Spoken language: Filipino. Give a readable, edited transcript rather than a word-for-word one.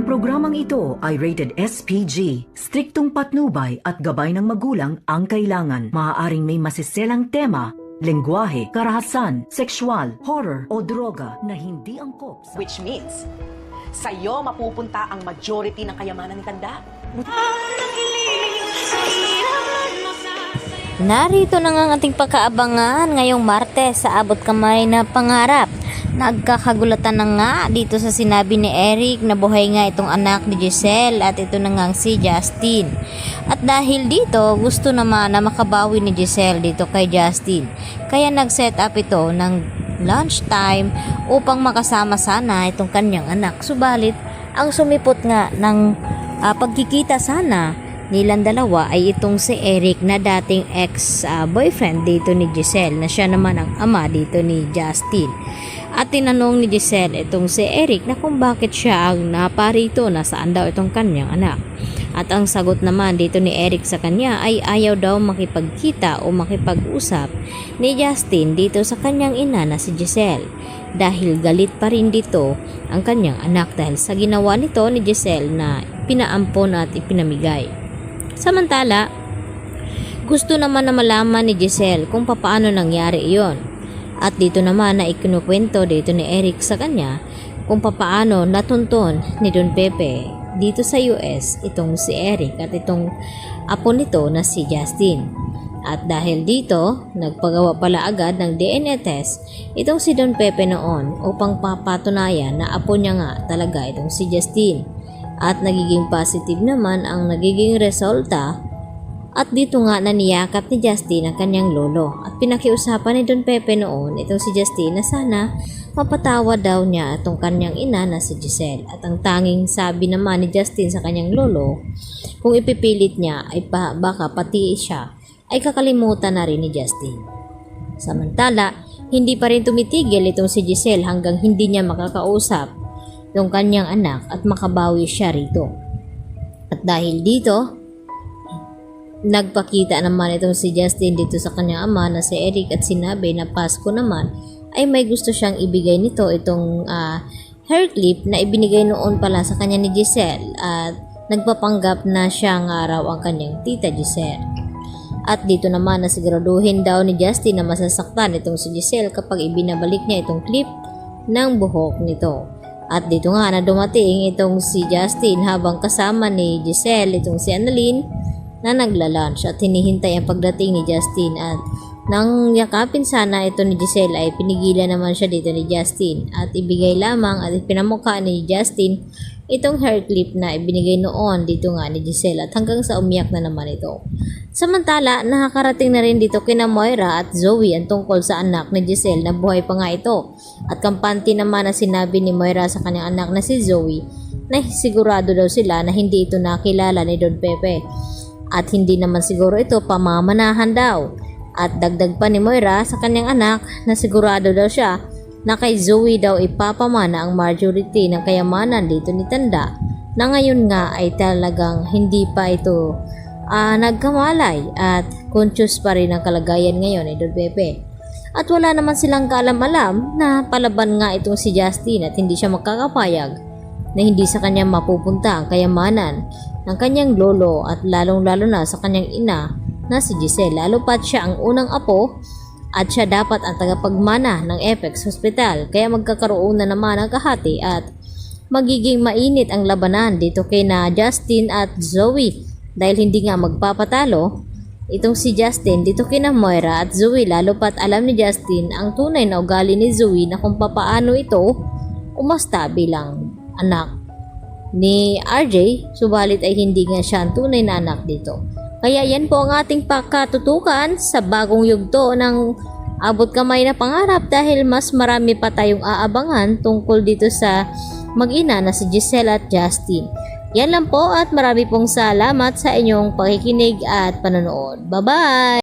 programang ito ay rated SPG. Striktong patnubay at gabay ng magulang ang kailangan. Maaaring may masiselang tema, lengguwahe, karahasan, sexual, horror o droga na hindi angkop sa... Which means, sa'yo mapupunta ang majority ng kayamanan ni Tanda. Narito na nga ang ating pagkaabangan ngayong Martes sa Abot Kamay na Pangarap. Nagkakagulatan na nga dito sa sinabi ni Eric na buhay nga itong anak ni Giselle at ito na nga si Justin. At dahil dito, gusto naman na makabawi ni Giselle dito kay Justin. Kaya nag-set up ito ng lunchtime upang makasama sana itong kanyang anak. Subalit, ang sumipot nga ng pagkikita sana nilang dalawa ay itong si Eric na dating ex-boyfriend dito ni Giselle na siya naman ang ama dito ni Justin. At tinanong ni Giselle itong si Eric na kung bakit siya ang naparito na saan daw itong kanyang anak. At ang sagot naman dito ni Eric sa kanya ay ayaw daw makipagkita o makipag-usap ni Justin dito sa kanyang ina na si Giselle. Dahil galit pa rin dito ang kanyang anak dahil sa ginawa nito ni Giselle na pinaampon at ipinamigay. Samantala, gusto naman na malaman ni Giselle kung paano nangyari iyon. At dito naman na ikinukwento dito ni Eric sa kanya kung paano natunton ni Don Pepe dito sa US itong si Eric at itong apo nito na si Justin. At dahil dito, nagpagawa pala agad ng DNA test itong si Don Pepe noon upang papatunayan na apo niya nga talaga itong si Justin. At nagiging positive naman ang nagiging resulta. At dito nga naniyakap ni Justin ang kanyang lolo at pinakiusapan ni Don Pepe noon itong si Justin na sana mapatawad daw niya itong kanyang ina na si Giselle. At ang tanging sabi naman ni Justin sa kanyang lolo, kung ipipilit niya ay baka pati siya ay kakalimutan na rin ni Justin. Samantala, hindi pa rin tumitigil itong si Giselle hanggang hindi niya makakausap itong kanyang anak at makabawi siya rito. At dahil dito, nagpakita naman itong si Justin dito sa kanyang ama na si Eric at sinabi na Pasko naman ay may gusto siyang ibigay nito itong hair clip na ibinigay noon pala sa kanya ni Giselle at nagpapanggap na siya nga raw ang kanyang tita Giselle. At dito naman na siguraduhin daw ni Justin na masasaktan itong si Giselle kapag ibinabalik niya itong clip ng buhok nito. At dito nga na dumating itong si Justin habang kasama ni Giselle itong si Annalyn na nagla-lunch at hinihintay ang pagdating ni Justin at nang yakapin sana ito ni Giselle ay pinigilan naman siya dito ni Justin at ibigay lamang at pinamukha ni Justin itong hair clip na ibinigay noon dito nga ni Giselle at hanggang sa umiyak na naman ito. Samantala, nakakarating na rin dito kina Moira at Zoe ang tungkol sa anak ni Giselle na buhay pa nga ito. At kampante naman na sinabi ni Moira sa kanyang anak na si Zoe na sigurado daw sila na hindi ito nakilala ni Don Pepe. At hindi naman siguro ito pamamanahan daw. At dagdag pa ni Moira sa kanyang anak na sigurado daw siya na kay Zoe daw ipapamana ang majority ng kayamanan dito ni Tanda na ngayon nga ay talagang hindi pa ito nagkamalay at conscious pa rin ang kalagayan ngayon ni Don Pepe. At wala naman silang kaalam-alam na palaban nga itong si Justin at hindi siya makakapayag na hindi sa kanya mapupunta ang kayamanan ng kanyang lolo at lalong-lalo na sa kanyang ina na si Giselle. Lalo pat siya ang unang apo at siya dapat ang tagapagmana ng Apex Hospital. Kaya magkakaroon na naman ang kahati at magiging mainit ang labanan dito kay na Justin at Zoe. Dahil hindi nga magpapatalo itong si Justin dito kina Moira at Zoe. Lalo pat alam ni Justin ang tunay na ugali ni Zoe na kung papaano ito umasta bilang anak ni RJ. Subalit ay hindi nga siya ang tunay na anak dito. Kaya yan po ang ating pakatutukan sa bagong yugto ng Abot Kamay na Pangarap dahil mas marami pa tayong aabangan tungkol dito sa mag-ina na si Giselle at Justin. Yan lang po at marami pong salamat sa inyong pakikinig at panonood. Bye-bye!